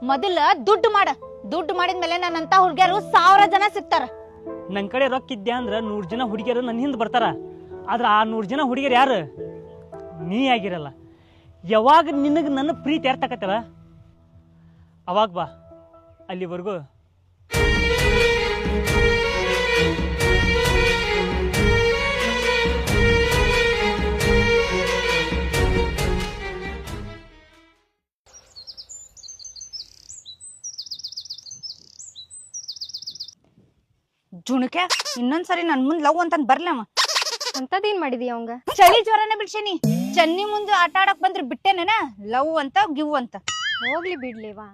ಮೊದಲ ದುಡ್ಡು ಮಾಡ. ದುಡ್ಡು ಮಾಡಿದ್ಮೇಲೆ ನನ್ನಂತ ಹುಡುಗಿಯರು 1000 ಜನ ಸಿಗ್ತಾರ. ನನ್ ಕಡೆ ರೊಕ್ಕ ಇದ್ದೆ ಅಂದ್ರ 100 ಜನ ಹುಡುಗಿಯರು ನನ್ನ ಹಿಂದೆ ಬರ್ತಾರ. ಆದ್ರ ಆ 100 ಜನ ಹುಡುಗಿಯರು ಯಾರು? ನೀ ಆಗಿರಲ್ಲ. ಯಾವಾಗ ನಿನಗೆ ನನ್ನ ಪ್ರೀತಿ ಅರ್ಥಕತ್ತಲ್ಲ ಅವಾಗ ಬಾ. ಅಲ್ಲಿವರೆಗೂ ಜುಣಕೆ ಇನ್ನೊಂದ್ಸರಿ ನನ್ ಮುಂದ್ ಲವ್ ಅಂತಂದ್ ಬರ್ಲವ. ಅಂತದೇನ್ ಮಾಡಿದಿ ಅವಂಗ? ಚಳಿ ಜ್ವರನೇ ಬಿಡ್ಸೇನಿ. ಚನ್ನಿ ಮುಂದೆ ಆಟ ಆಡಕ್ ಬಂದ್ರೆ ಬಿಟ್ಟೆನೇನ ಲವ್ ಅಂತ ಗಿವ್ ಅಂತ. ಹೋಗ್ಲಿ ಬಿಡ್ಲೇವಾ.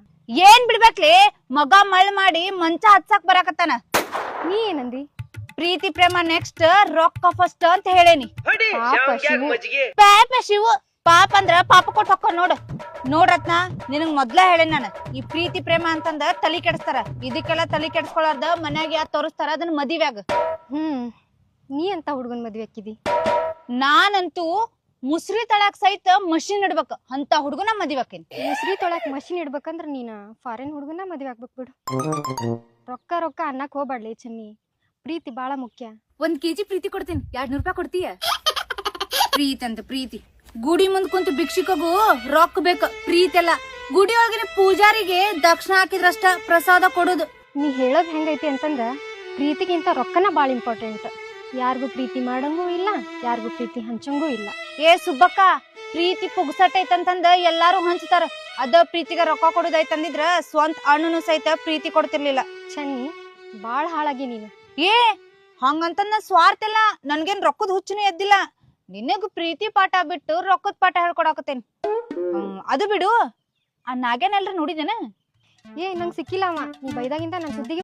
ಏನ್ ಬಿಡ್ಬೇಕ್ಲಿ? ಮಗ ಮಳ್ ಮಾಡಿ ಮಂಚ ಹತ್ಸಾಕ್ ಬರಾಕತ್ತಾನ. ನೀ ಏನಂದಿ? ಪ್ರೀತಿ ಪ್ರೇಮ ನೆಕ್ಸ್ಟ್, ರೊಕ್ಕ ಫಸ್ಟ್ ಅಂತ ಹೇಳೇನಿ. ಪಾಪ ಶಿವು. ಪಾಪ ಅಂದ್ರ ಪಾಪ ಕೊಟ್ಟು ಹೊಕ್ಕ ನೋಡ್ರತ್ನ. ನಿನಗ್ ಮೊದ್ಲ ಹೇಳೇನ್ ನಾನು, ಈ ಪ್ರೀತಿ ಪ್ರೇಮ ಅಂತಂದ ತಲಿ ಕೆಡಿಸ್ತಾರ. ಇದಕ್ಕೆಲ್ಲ ತಲಿ ಕೆಡಿಸ್ಕೊಳಾರ್ದ ಮನ್ಯಾಗ ಯಾರು ತೋರಿಸ್ತಾರ ಅದನ್ನ ಮದಿವ್ಯಾಗ. ನೀ ಅಂತ ಹುಡ್ಗನ್ ಮದ್ವೆ ಹಾಕಿದಿ? ನಾನಂತೂ ಮುಸ್ರಿ ತಳಾಕ್ ಸಹಿತ ಮಷಿನ್ ಇಡ್ಬೇಕ ಅಂತ ಹುಡ್ಗನ ಮದಿವಾಕೇನಿ. ಮುಸ್ರಿ ತೊಳಕ್ ಮಷಿನ್ ಇಡ್ಬೇಕಂದ್ರ ನೀನ ಫಾರಿನ್ ಹುಡ್ಗನ ಮದ್ವೆ ಆಗ್ಬೇಕ್ ಬಿಡು. ರೊಕ್ಕ ರೊಕ್ಕ ಅನ್ನಕ್ ಹೋಗ್ಬಾಡ್ಲಿ ಚನ್ನಿ. ಪ್ರೀತಿ ಬಾಳ ಮುಖ್ಯ. 1 kg ಪ್ರೀತಿ ಕೊಡ್ತೀನಿ, 200 ರೂಪಾಯಿ ಕೊಡ್ತೀಯ? ಪ್ರೀತಿ ಅಂತ ಪ್ರೀತಿ. ಗುಡಿ ಮುಂದ್ ಕುಂತು ಭಿಕ್ಷಿಕಗೂ ರೊಕ್ಕ ಬೇಕ, ಪ್ರೀತಿ ಅಲ್ಲ. ಗುಡಿ ಒಳಗಿನ ಪೂಜಾರಿಗೆ ದಕ್ಷಿಣ ಹಾಕಿದ್ರಷ್ಟ ಪ್ರಸಾದ ಕೊಡೋದು. ನೀ ಹೇಳೋದ್ ಹೆಂಗೈತಿ ಅಂತಂದ್ರ ಪ್ರೀತಿಗಿಂತ ರೊಕ್ಕನ ಬಾಳ ಇಂಪಾರ್ಟೆಂಟ್. ಯಾರಿಗೂ ಪ್ರೀತಿ ಮಾಡಂಗೂ ಇಲ್ಲ, ಯಾರಿಗೂ ಪ್ರೀತಿ ಹಂಚಂಗೂ ಇಲ್ಲ. ಏ ಸುಬ್ಬಕ್ಕ, ಪ್ರೀತಿ ಪುಗ್ಸಟ್ಟೈತಂತಂದ ಎಲ್ಲಾರು ಹಂಚ್ತಾರ. ಅದ ಪ್ರೀತಿಗ ರೊಕ್ಕ ಕೊಡುದೈತಂದಿದ್ರ ಸ್ವಂತ ಅಣ್ಣನು ಸಹಿತ ಪ್ರೀತಿ ಕೊಡ್ತಿರ್ಲಿಲ್ಲ. ಚನ್ನಿ ಬಾಳ ಹಾಳಾಗಿ ನೀನು. ಏ ಹಂಗಂತಂದ ಸ್ವಾರ್ಥ ಇಲ್ಲ, ನನ್ಗೇನ್ ರೊಕ್ಕದ ಹುಚ್ಚುನು ಎದ್ದಿಲ್ಲ. ನಿನಗ್ ಪ್ರೀತಿ ಪಾಠ ಬಿಟ್ಟು ರೊಕ್ಕದ ಪಾಠ ಹೇಳ್ಕೊಡಾಕತ್ತೇನಿ. ಅದು ಬಿಡು, ಆ ನಾಗೇನೆಲ್ರ ನೋಡಿದೇನ? ಏ ನಂಗ್ ಸಿಕ್ಕಿಲ್ಲ ಅವ. ನೀ ಬೈದಾಗಿಂದ ನನ್ ಸುದ್ದಿಗೆ